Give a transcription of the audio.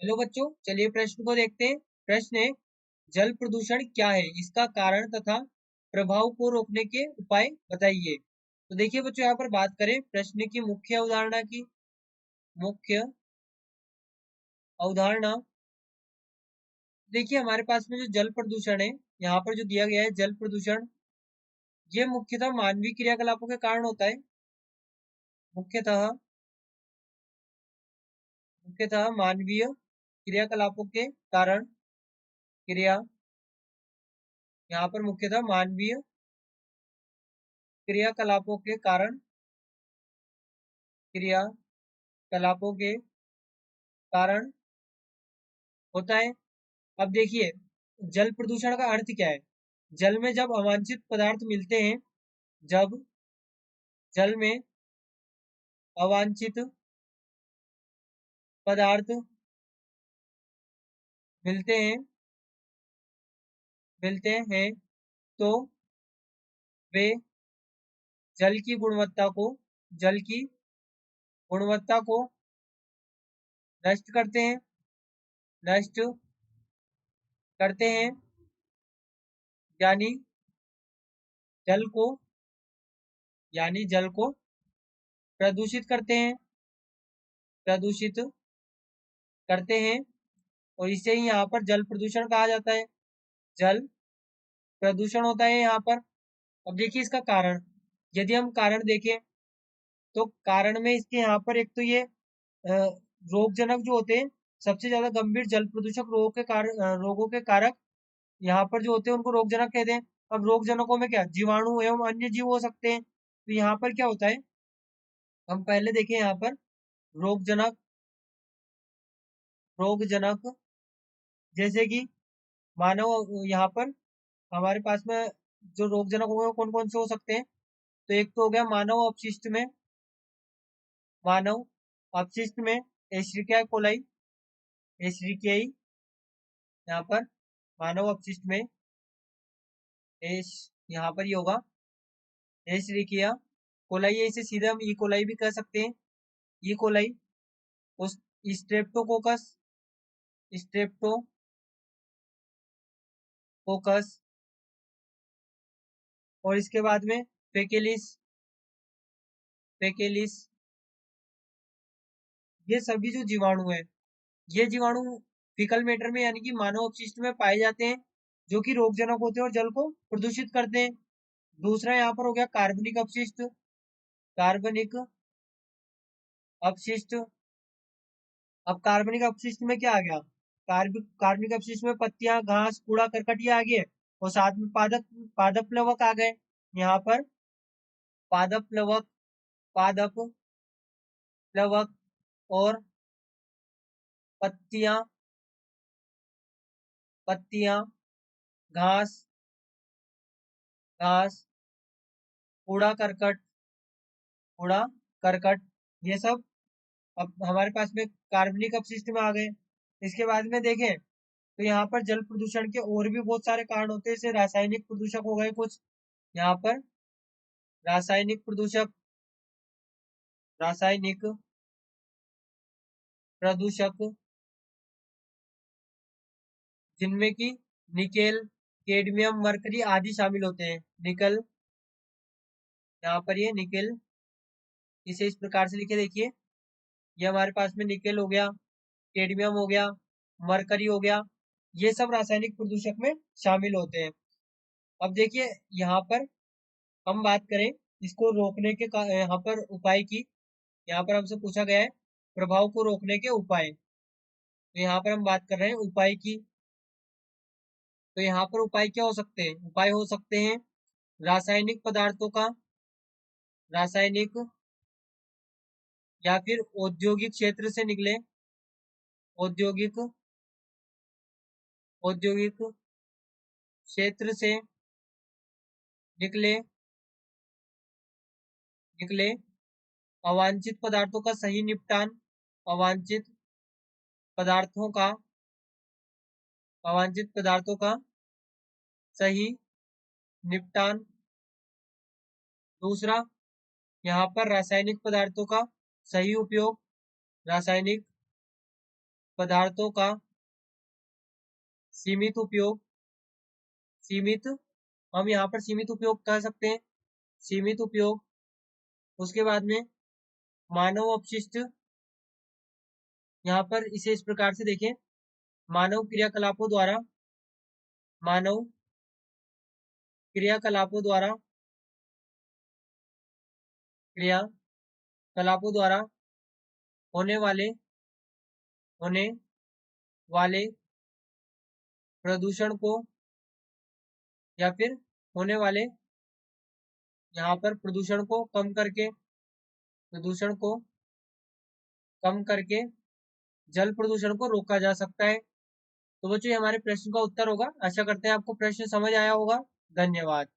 Hello बच्चों, चलिए प्रश्न को देखते हैं। प्रश्न है, जल प्रदूषण क्या है, इसका कारण तथा प्रभाव को रोकने के उपाय बताइए। तो देखिए बच्चों, यहाँ पर बात करें प्रश्न की मुख्य अवधारणा की। मुख्य अवधारणा, देखिए हमारे पास में जो जल प्रदूषण है, यहाँ पर जो दिया गया है जल प्रदूषण, ये मुख्यतः मानवीय क्रियाकलापों के कारण होता है। मुख्यतः मुख्यतः मानवीय क्रियाकलापों के कारण, क्रिया, यहाँ पर मुख्यतः मानवीय क्रियाकलापों के कारण, क्रियाकलापों के कारण होता है। अब देखिए, जल प्रदूषण का अर्थ क्या है। जल में जब अवांछित पदार्थ मिलते हैं, जब जल में अवांछित पदार्थ मिलते हैं तो वे जल की गुणवत्ता को जल की गुणवत्ता को नष्ट करते हैं नष्ट करते हैं यानी जल को प्रदूषित करते हैं प्रदूषित करते हैं और इसे ही यहाँ पर जल प्रदूषण कहा जाता है। जल प्रदूषण होता है यहाँ पर। अब देखिए इसका कारण, यदि हम कारण देखें तो कारण में इसके यहाँ पर एक तो ये रोगजनक जो होते हैं, सबसे ज्यादा गंभीर जल प्रदूषक रोगों के कारक यहाँ पर जो होते हैं उनको रोगजनक कहते हैं। अब रोगजनकों में क्या, जीवाणु एवं अन्य जीव हो सकते हैं। तो यहाँ पर क्या होता है, हम पहले देखें यहाँ पर रोगजनक रोगजनक जैसे कि मानव, यहाँ पर हमारे पास में जो रोगजनक होंगे कौन कौन से हो सकते हैं। तो एक तो हो गया मानव अपशिष्ट में एशरिकिया कोलाई, एशरिकियाई, यहाँ पर मानव अपशिष्ट में एश, यहाँ पर ये होगा एशरिकिया कोलाई। इसे सीधे हम ई कोलाई भी कह सकते हैं। ई कोलाई, उस स्ट्रेप्टोकोकस स्ट्रेप्टोकोकस और इसके बाद में फेकेलिस, ये सभी जो जीवाणु है, ये जीवाणु फीकल मैटर में यानी कि मानव अपशिष्ट में पाए जाते हैं, जो कि रोगजनक होते हैं और जल को प्रदूषित करते हैं। दूसरा यहाँ पर हो गया कार्बनिक अपशिष्ट। कार्बनिक अपशिष्ट, अब कार्बनिक अपशिष्ट में क्या आ गया, कार्बनिक अपशिष्ट में पत्तियां, घास, कूड़ा करकट ये आ गए और साथ में पादप पादप प्लवक आ गए। यहाँ पर पादप प्लवक पादप प्लवक और पत्तियां पत्तियां घास घास, कूड़ा करकट कूड़ा करकट, ये सब अब हमारे पास में कार्बनिक अपशिष्ट में आ गए। इसके बाद में देखें तो यहाँ पर जल प्रदूषण के और भी बहुत सारे कारण होते हैं, जैसे रासायनिक प्रदूषक हो गए कुछ। यहाँ पर रासायनिक प्रदूषक रासायनिक प्रदूषक जिनमें कि निकेल, कैडमियम, मरकरी आदि शामिल होते हैं। निकल, यहाँ पर ये निकेल, इसे इस प्रकार से लिखे देखिए, ये हमारे पास में निकेल हो गया, कैडमियम हो गया, मरकरी हो गया, ये सब रासायनिक प्रदूषक में शामिल होते हैं। अब देखिए यहाँ पर हम बात करें इसको रोकने के यहाँ पर उपाय की। यहाँ पर हमसे पूछा गया है प्रभाव को रोकने के उपाय, तो यहाँ पर हम बात कर रहे हैं उपाय की। तो यहाँ पर उपाय क्या हो सकते हैं, उपाय हो सकते हैं रासायनिक पदार्थों का, रासायनिक या फिर औद्योगिक क्षेत्र से निकले, औद्योगिक औद्योगिक क्षेत्र से निकले निकले अवांछित पदार्थों का सही निपटान, अवांछित पदार्थों का अवांछित पदार्थों का सही निपटान। दूसरा, यहाँ पर रासायनिक पदार्थों का सही उपयोग, रासायनिक पदार्थों का सीमित उपयोग, सीमित, हम यहाँ पर सीमित उपयोग कह सकते हैं, सीमित उपयोग। उसके बाद में मानव अपशिष्ट, यहाँ पर इसे इस प्रकार से देखें, मानव क्रियाकलापों द्वारा, मानव क्रियाकलापों द्वारा, क्रियाकलापों द्वारा होने वाले प्रदूषण को, या फिर होने वाले, यहाँ पर प्रदूषण को कम करके, प्रदूषण को कम करके जल प्रदूषण को रोका जा सकता है। तो बच्चों ये हमारे प्रश्न का उत्तर होगा। आशा करते हैं आपको प्रश्न समझ आया होगा। धन्यवाद।